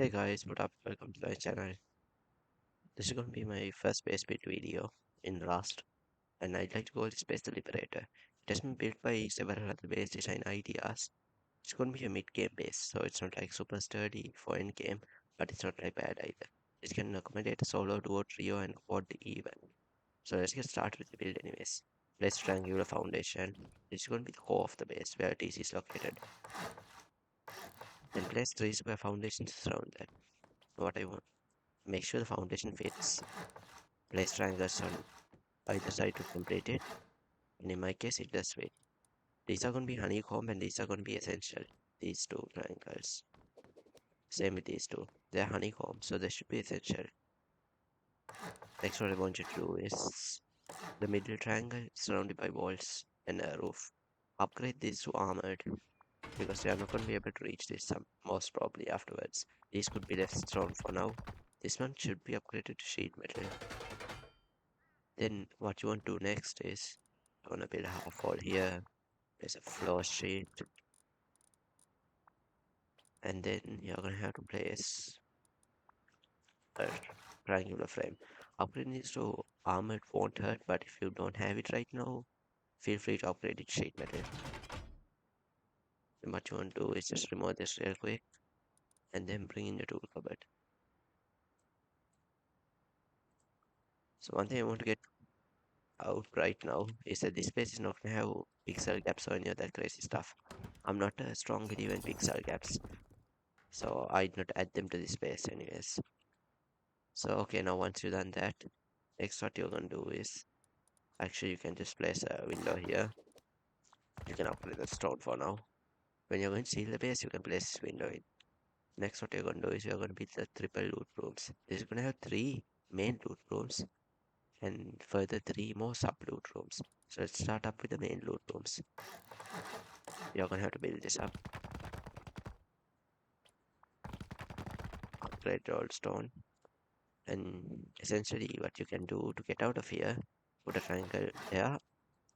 Hey guys, what up? Welcome to my channel. This is going to be my first base build video in Rust, and I'd like to call this base the Liberator. It has been built by several other base design ideas. It's going to be a mid-game base, so it's not like super sturdy for end-game, but it's not like bad either. It can accommodate a solo, duo, trio, and quad even. So let's get started with the build anyways. Place triangular foundation. It's going to be the core of the base where TC is located. Then place 3 square foundations around that. What I want. Make sure the foundation fits. Place triangles on either side to complete it, and in my case, it does fit. These are going to be honeycomb and these are going to be essential. These two triangles. Same with these two. They're honeycomb, so they should be essential. Next, what I want you to do is the middle triangle surrounded by walls and a roof. Upgrade these to armored because we are not going to be able to reach this most probably afterwards. These could be left stone for now. This one should be upgraded to sheet metal. Then what you want to do next is you want to build a half wall here. There's a floor sheet, and then you're gonna have to place a triangular frame. Upgrading this to armored won't hurt, but if you don't have it right now, feel free to upgrade it sheet metal. And what you want to do is just remove this real quick, and then bring in the tool cupboard. So one thing I want to get out right now is that this space is not gonna have pixel gaps or any other crazy stuff. I'm not a strong believer in pixel gaps, so I'd not add them to this space anyways. So okay, now once you've done that, next what you're gonna do is actually you can just place a window here. You can upgrade the stone for now. When you're going to seal the base, you can place this window in. Next what you're gonna do is you're gonna build the triple loot rooms. This is gonna have 3 main loot rooms and further 3 more sub loot rooms. So let's start up with the main loot rooms. You're gonna have to build this up. Upgrade the old stone. And essentially what you can do to get out of here, put a triangle there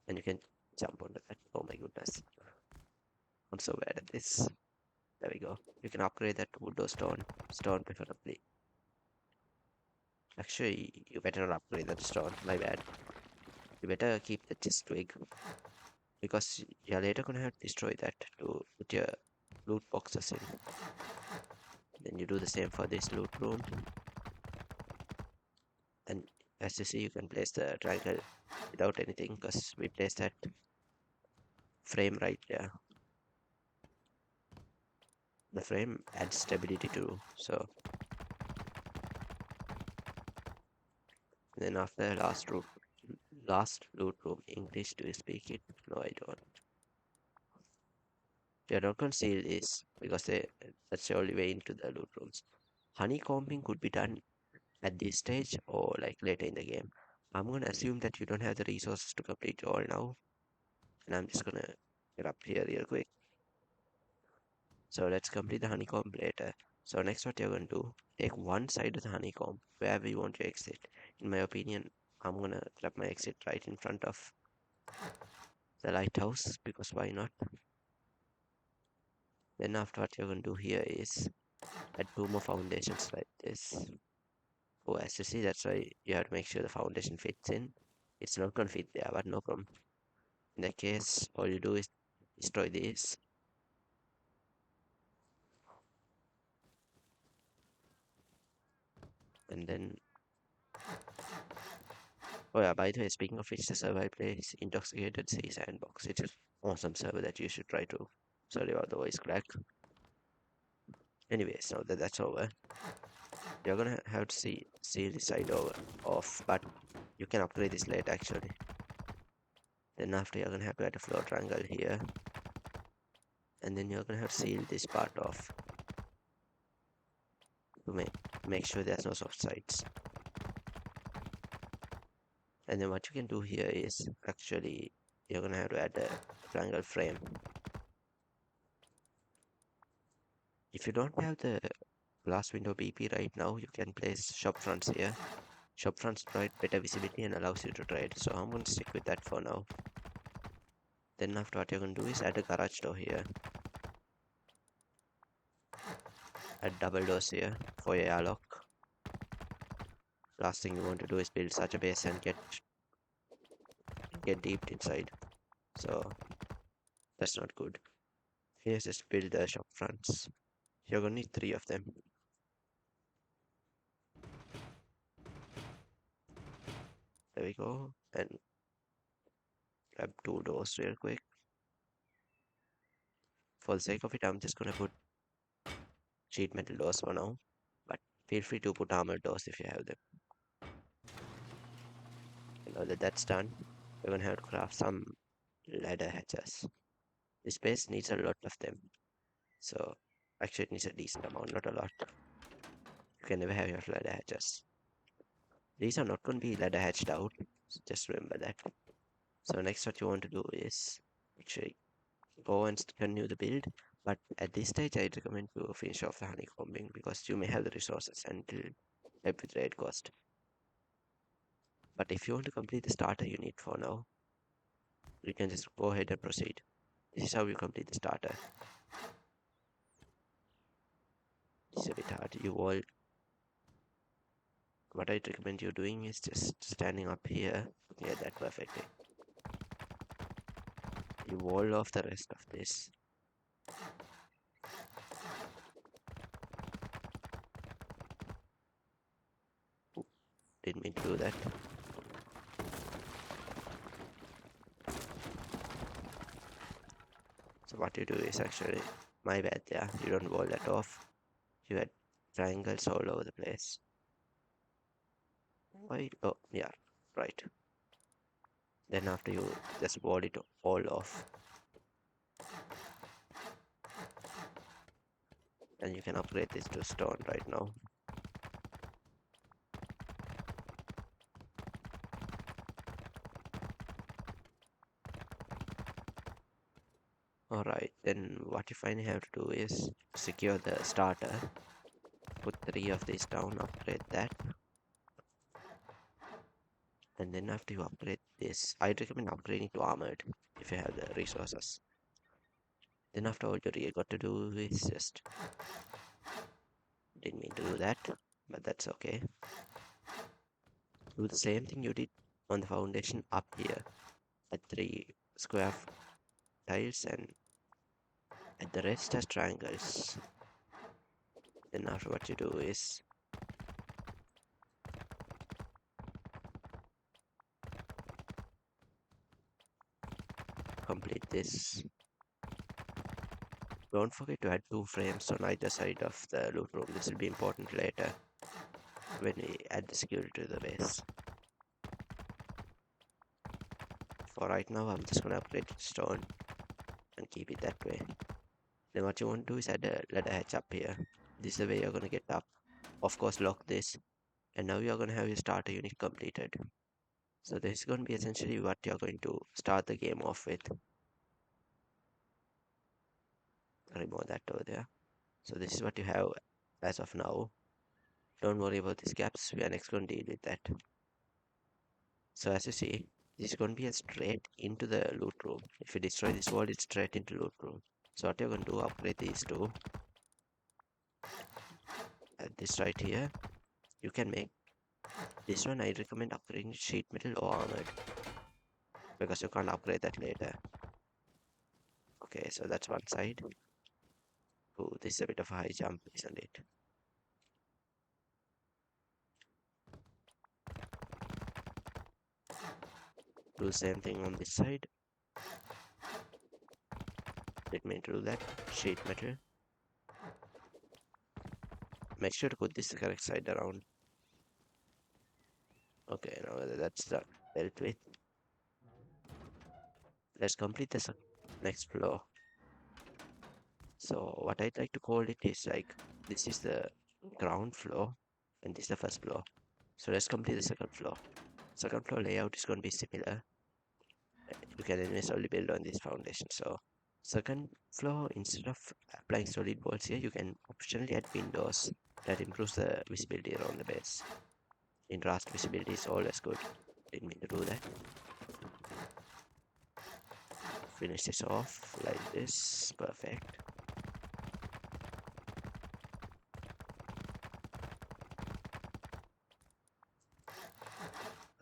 and you can jump onto that. Oh my goodness. I'm so bad at this. There we go. You can upgrade that to wood or stone preferably. Actually, you better not upgrade that stone. My bad. You better keep the chest twig because you're later gonna have to destroy that to put your loot boxes in. Then you do the same for this loot room. And as you see, you can place the triangle without anything because we placed that frame right there. The frame adds stability too. So then after last loot room, English, do you speak it? No, I don't. They don't conceal this because that's the only way into the loot rooms. Honeycombing could be done at this stage or like later in the game. I'm gonna assume that you don't have the resources to complete it all now, and I'm just gonna get up here real quick. So let's complete the honeycomb later. So next what you're gonna do, take one side of the honeycomb, wherever you want to exit. In my opinion, I'm gonna grab my exit right in front of the lighthouse because why not? Then after what you're gonna do here is add 2 more foundations like this. Oh, as you see, that's why you have to make sure the foundation fits in. It's not gonna fit there, but no problem. In that case, all you do is destroy this. And then, oh yeah, by the way, speaking of which, the server I play is Intoxicated Sea Sandbox. It's an awesome server that you should try to. Sorry about the voice crack. Anyways, now that that's over, you're gonna have to see this side over off, but you can upgrade this later actually. Then after you're gonna have to add a floor triangle here, and then you're gonna have to seal this part off to make sure there's no soft sides. And then what you can do here is actually you're gonna have to add a triangle frame. If you don't have the glass window BP right now, you can place shop fronts here. Shop fronts provide better visibility and allows you to trade, so I'm gonna stick with that for now. Then after what you're gonna do is add a garage door here. add double doors here for your airlock. Last thing you want to do is build such a base and get deep inside. So that's not good. Here's just build the shop fronts. You're gonna need 3 of them. There we go. And grab 2 doors real quick. For the sake of it, I'm just gonna put sheet metal doors for now. But feel free to put armored doors if you have them. And now that that's done, we're gonna have to craft some ladder hatches. This base needs a lot of them. So actually it needs a decent amount, not a lot. You can never have your ladder hatches. These are not going to be ladder hatched out, so just remember that. So next what you want to do is actually go and continue the build, but at this stage I recommend to finish off the honeycombing because you may have the resources and it will help with raid cost. But if you want to complete the starter unit for now, you can just go ahead and proceed. This is how you complete the starter. It's a bit hard. What I recommend you doing is just standing up here, looking at that perfectly. You wall off the rest of this. Didn't mean to do that. So what you do is actually, my bad there, you don't wall that off. You had triangles all over the place. Why? Oh, yeah, right. Then after you just wall it all off. And you can upgrade this to stone right now. Alright, then what you finally have to do is secure the starter. Put 3 of these down, upgrade that. And then after you upgrade this, I'd recommend upgrading to armored if you have the resources. Then after all you really got to do is just, didn't mean to do that, but that's okay. Do the same thing you did on the foundation up here at 3 square tiles and at the rest as triangles. Then after what you do is complete this. Don't forget to add 2 frames on either side of the loot room. This will be important later when we add the security to the base. For right now, I'm just gonna upgrade to stone and keep it that way. Then what you want to do is add a ladder hatch up here. This is the way you're gonna get up. Of course, lock this, and now you're gonna have your starter unit completed. So this is gonna be essentially what you're going to start the game off with. Remove that over there. So this is what you have as of now. Don't worry about these gaps, we are next going to deal with that. So as you see, this is going to be a straight into the loot room. If you destroy this wall, it's straight into loot room. So what you're going to do, upgrade these two. Add this right here. You can make this one, I recommend upgrading sheet metal or armored, because you can't upgrade that later. Okay, so that's one side. Oh, this is a bit of a high jump, isn't it? Do the same thing on this side. Didn't mean to do that. Sheet metal. Make sure to put this the correct side around. Okay, now that's dealt with. Let's complete the next floor. So what I'd like to call it is like, this is the ground floor and this is the first floor. So let's complete the second floor. Second floor layout is going to be similar. You can anyways only build on this foundation. So second floor, instead of applying solid walls here, you can optionally add windows. That improves the visibility around the base. In Rust, visibility is always good. Didn't mean to do that. Finish this off like this. Perfect.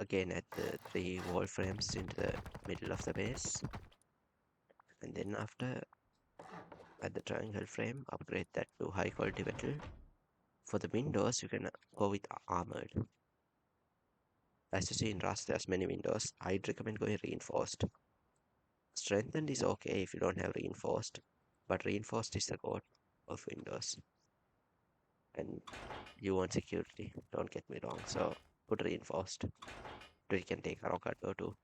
again add the 3 wall frames into the middle of the base, and then after add the triangle frame, upgrade that to high quality metal. For the windows, you can go with armored. As you see in Rust, there's many windows. I'd recommend going reinforced. Strengthened is okay if you don't have reinforced, but reinforced is the god of windows. And you want security, don't get me wrong, so put reinforced. So you can take a rocket or two.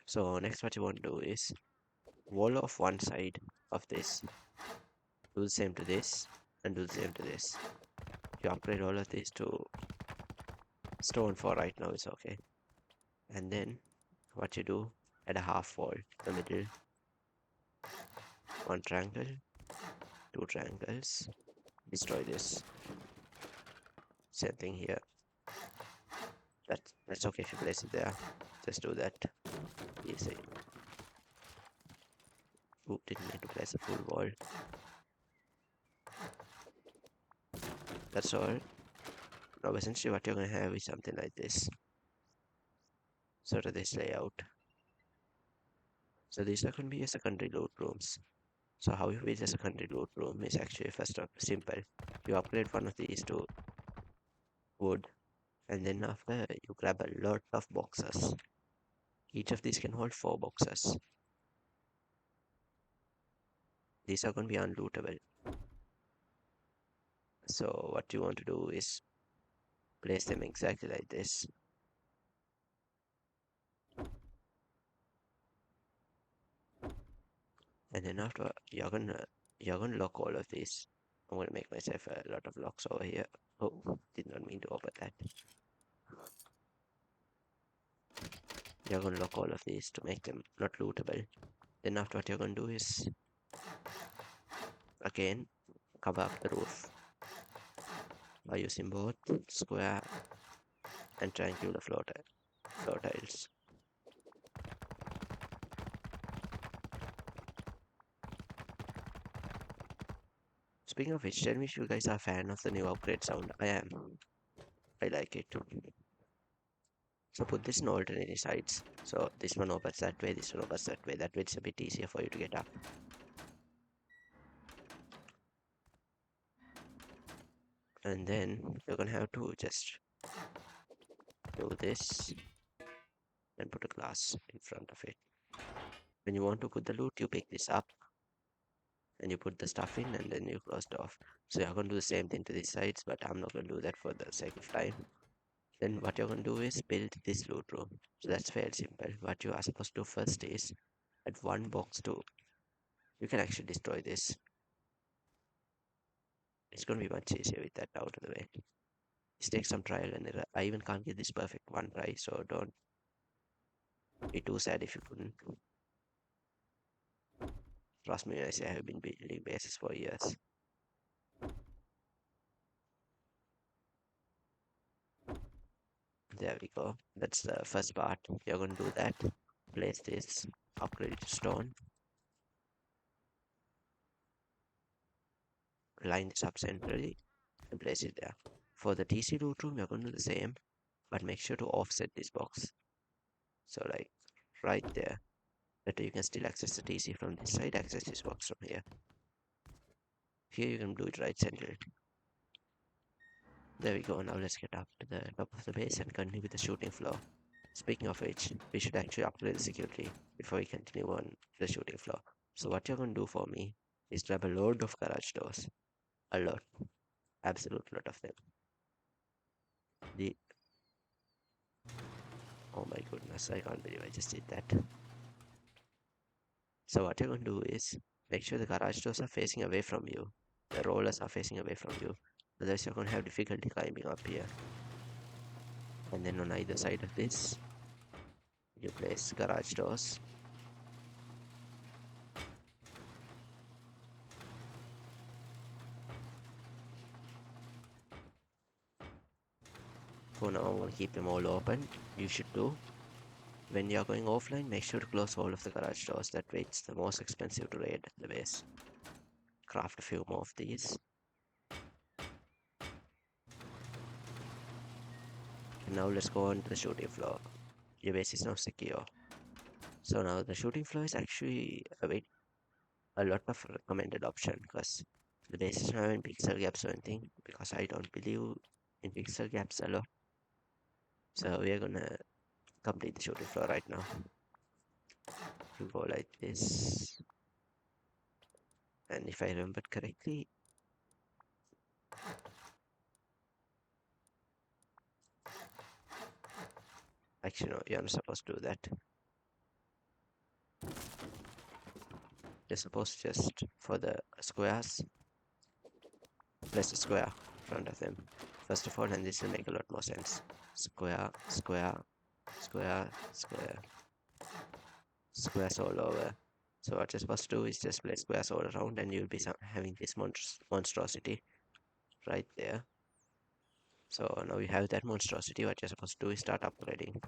So next what you want to do is wall off one side of this. Do the same to this and do the same to this. You upgrade all of these to stone for right now, it's okay. And then what you do, add a half wall to the middle. One triangle, 2 triangles, destroy this. Same thing here. That's okay if you place it there. Just do that. Easy. Oop, didn't need to place a full wall. That's all. Now essentially what you're gonna have is something like this. Sort of this layout. So these are gonna be your secondary loot rooms. So how you build a secondary loot room is actually first up simple. You upgrade one of these to wood, and then after you grab a lot of boxes. Each of these can hold 4 boxes. These are going to be unlootable. So what you want to do is place them exactly like this. And then after you're gonna lock all of these. I'm gonna make myself a lot of locks over here. Oh, did not mean to open that. You're gonna lock all of these to make them not lootable. Then after what you're gonna do is again cover up the roof by using both square and triangular floor tiles. Speaking of which, tell me if you guys are a fan of the new upgrade sound. I am. I like it. So put this in alternate sides. So this one opens that way, this one opens that way. That way it's a bit easier for you to get up. And then you're gonna have to just do this and put a glass in front of it. When you want to put the loot, you pick this up and you put the stuff in and then you close it off. So you're gonna do the same thing to these sides, but I'm not gonna do that for the sake of time. Then what you're gonna do is build this loot room. So that's fairly simple. What you are supposed to do first is add 1 box to. You can actually destroy this. It's gonna be much easier with that out of the way. This takes some trial and error. I even can't get this perfect one try, so don't be too sad if you couldn't. Trust me when I say I have been building bases for years. There we go. That's the first part. You're going to do that. Place this, upgrade it to stone. Line this up centrally and place it there. For the TC root room, you're going to do the same, but make sure to offset this box. So like right there. That you can still access the TC from this side, access this box from here. Here you can do it right central. There we go. Now let's get up to the top of the base and continue with the shooting floor. Speaking of which, we should actually upgrade the security before we continue on the shooting floor. So what you're going to do for me is grab a load of garage doors. A lot. Absolute lot of them. Oh my goodness, I can't believe I just did that. So what you're going to do is make sure the garage doors are facing away from you. The rollers are facing away from you. Otherwise you're going to have difficulty climbing up here. And then on either side of this, you place garage doors. For now, I'm going to keep them all open. You should do. When you're going offline, make sure to close all of the garage doors. That way it's the most expensive to raid the base. Craft a few more of these. Now let's go on to the shooting floor. Your base is now secure. So now the shooting floor is actually a lot of recommended option because the base is not having pixel gaps or anything because I don't believe in pixel gaps a lot. So we are gonna complete the shooting floor right now. You go like this, and if I remember correctly, actually no, you're not supposed to do that. You're supposed to just for the squares, place a square in front of them first of all, and this will make a lot more sense. Square, square, square, square, squares all over. So what you're supposed to do is just place squares all around, and you'll be having this monstrosity right there. So now you have that monstrosity. What you're supposed to do is start upgrading.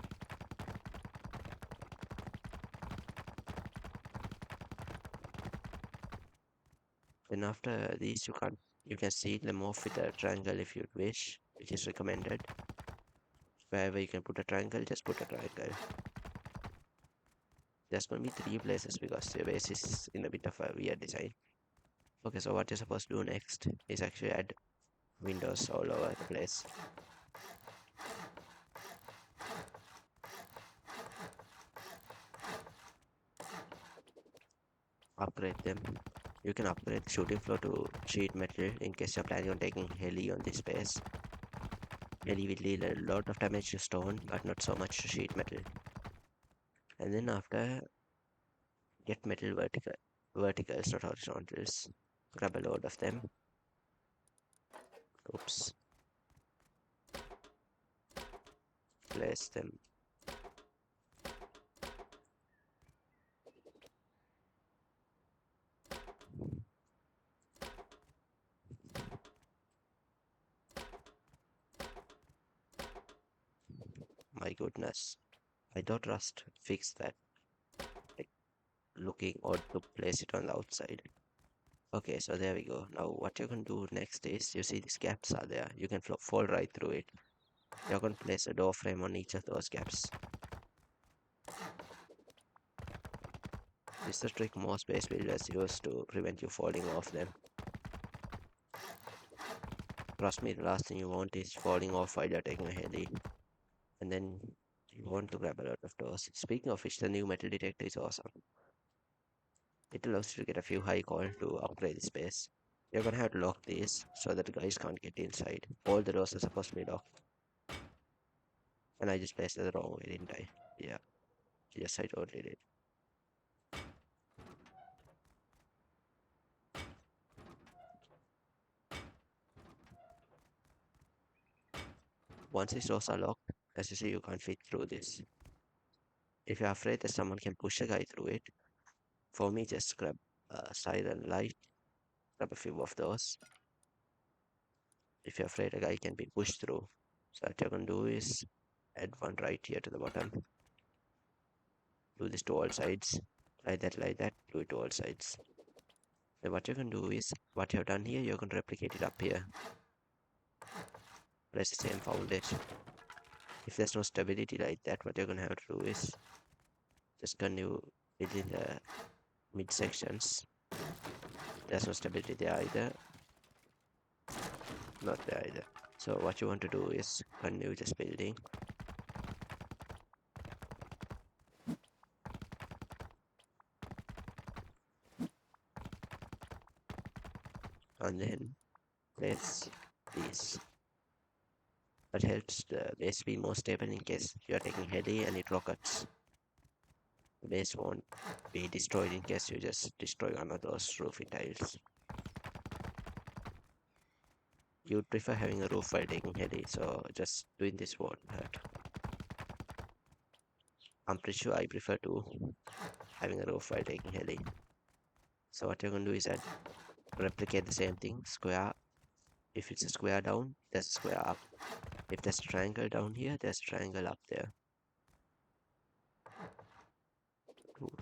Then after these, you can seal them off with a triangle if you wish, which is recommended. Wherever you can put a triangle, just put a triangle. There's going to be 3 places because your base is in a bit of a weird design. Okay, so what you're supposed to do next is actually add windows all over the place. Upgrade them. You can upgrade the shooting floor to sheet metal in case you're planning on taking heli on this space. Heli will deal a lot of damage to stone, but not so much to sheet metal. And then after, get metal verticals, not horizontals. Grab a load of them. Oops. Place them. My goodness. I thought Rust fixed that. Like, looking odd to place it on the outside. Okay, so there we go. Now what you can do next is, you see these gaps are there. You can fall right through it. You're going to place a door frame on each of those gaps. This is the trick most base builders use to prevent you falling off them. Trust me, the last thing you want is falling off while you're taking a heli. And then you want to grab a lot of doors. Speaking of which, the new metal detector is awesome. It allows you to get a few high call to upgrade the space. You're gonna have to lock these so that the guys can't get inside. All the doors are supposed to be locked. And I just placed it the wrong way, didn't I? Yeah. Yes, I totally did. Once these doors are locked, as you see, you can't fit through this. If you're afraid that someone can push a guy through it, for me, just grab a siren light, grab a few of those. If you're afraid a guy can be pushed through, so what you're gonna do is add one right here to the bottom. Do this to all sides. Like that, do it to all sides. Then what you're gonna do is, what you've done here, you're gonna replicate it up here. Place the same foundation. If there's no stability like that, what you're gonna have to do is just continue building the mid sections. There's no stability there either. Not there either. So what you want to do is continue just building. And then place these. That helps the base be more stable in case you are taking heli and it rockets. The base won't be destroyed in case you just destroy one of those roofing tiles. You'd prefer having a roof while taking heli, so just doing this won't hurt. I'm pretty sure I prefer to having a roof while taking heli. So what you're gonna do is replicate the same thing, square. If it's a square down, there's a square up. If there's a triangle down here, there's a triangle up there.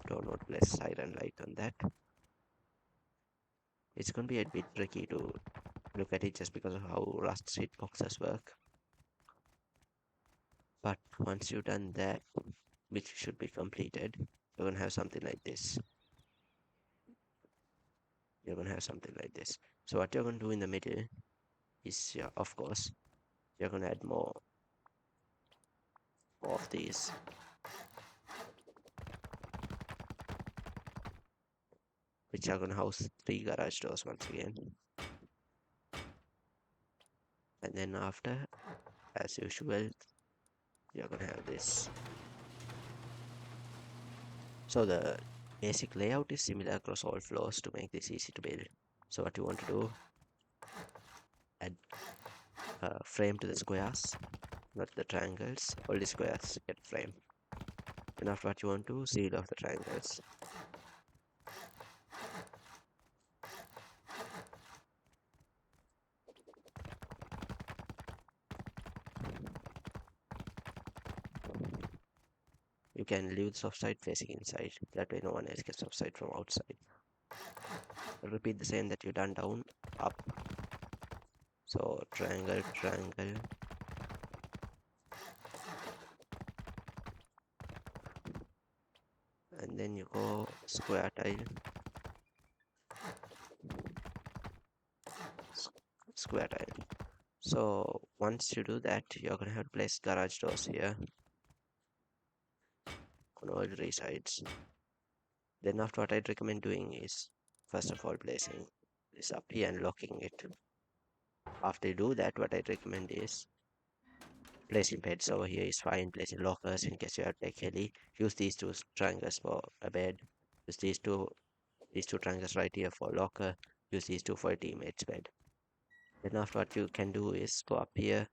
Don't want to place siren light on that. It's gonna be a bit tricky to look at it just because of how Rust's hitboxes work. But once you've done that, which should be completed, you're gonna have something like this. You're gonna have something like this. So what you're gonna do in the middle is, yeah, of course, you're gonna add more of these, which are gonna house 3 garage doors once again. And then after, as usual, you're gonna have this. So the basic layout is similar across all floors to make this easy to build. So what you want to do, add a frame to the squares, not the triangles. All the squares get frame. And after what you want to seal off the triangles. You can leave the soft side facing inside. That way no one else gets offside from outside. Repeat the same that you done down, up. So triangle, triangle. And then you go square tile, square tile. So once you do that, you're gonna have to place garage doors here on all 3 sides. Then after, what I'd recommend doing is, first of all, placing this up here and locking it. After you do that, what I'd recommend is placing beds over here is fine. Placing lockers in case you have tech heli. Use these two triangles for a bed. Use these two triangles right here for locker. Use these two for a teammate's bed. Then after, what you can do is go up here.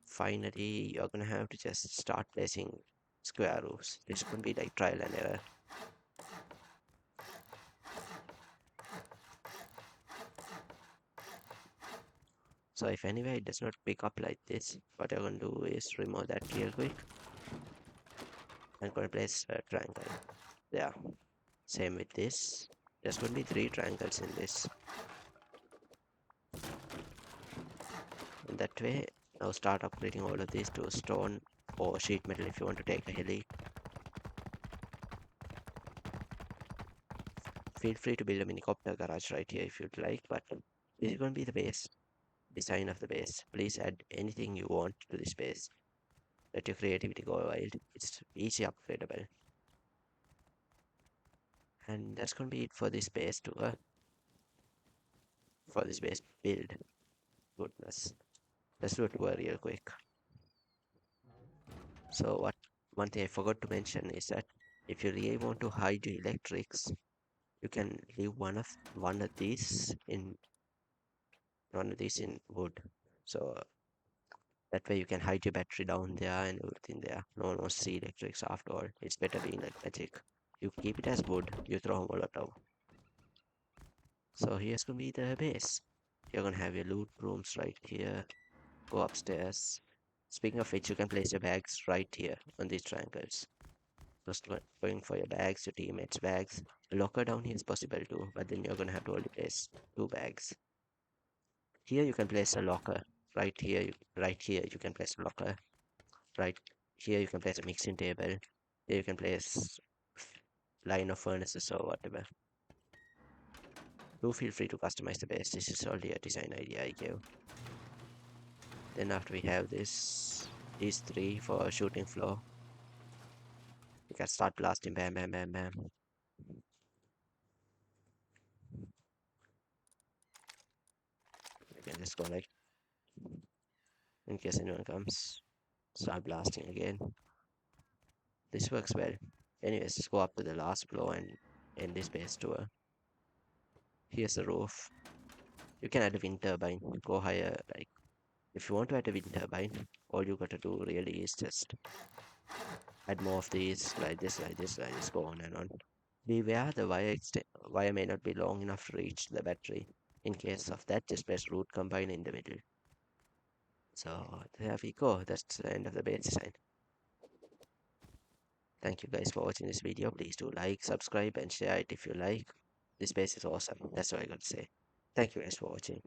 Finally, you're gonna have to just start placing square roofs. This could be like trial and error. So if anyway it does not pick up like this, what I'm going to do is remove that real quick. I'm going to place a triangle there. Same with this. There's going to be 3 triangles in this. And that way, now start upgrading all of these to stone or sheet metal if you want to take a heli. Feel free to build a minicopter garage right here if you'd like, but this is going to be the base design of the base. Please add anything you want to this base. Let your creativity go wild. It's easy upgradable. And that's going to be it for this base tour. For this base build. Goodness. Let's do a tour real quick. So one thing I forgot to mention is that if you really want to hide your electrics, you can leave one of these in wood. So that way you can hide your battery down there and everything there. No one wants to see electrics after all. It's better being like magic. You keep it as wood, you throw a molotov. So here's gonna be the base. You're gonna have your loot rooms right here. Go upstairs. Speaking of which, you can place your bags right here on these triangles. Just going for your bags, your teammates' bags. A locker down here is possible too, but then you're gonna have to only place 2 bags. Here you can place a locker. Right here you can place a locker. Right here you can place a mixing table. Here you can place line of furnaces or whatever. Do feel free to customize the base. This is only a design idea I gave. Then after we have these 3 for shooting floor. You can start blasting, bam, bam, bam, bam. You can just go like, in case anyone comes, start blasting again. This works well. Anyways, let's go up to the last floor and end this base tour. Here's the roof. You can add a wind turbine, go higher. Like, if you want to add a wind turbine, all you gotta do really is just add more of these, like this, like this, like this, go on and on. Beware, the wire may not be long enough to reach the battery. In case of that, just place root combine in the middle. So there we go. That's the end of the base design. Thank you guys for watching this video. Please do like, subscribe, and share it if you like. This base is awesome. That's all I got to say. Thank you guys for watching.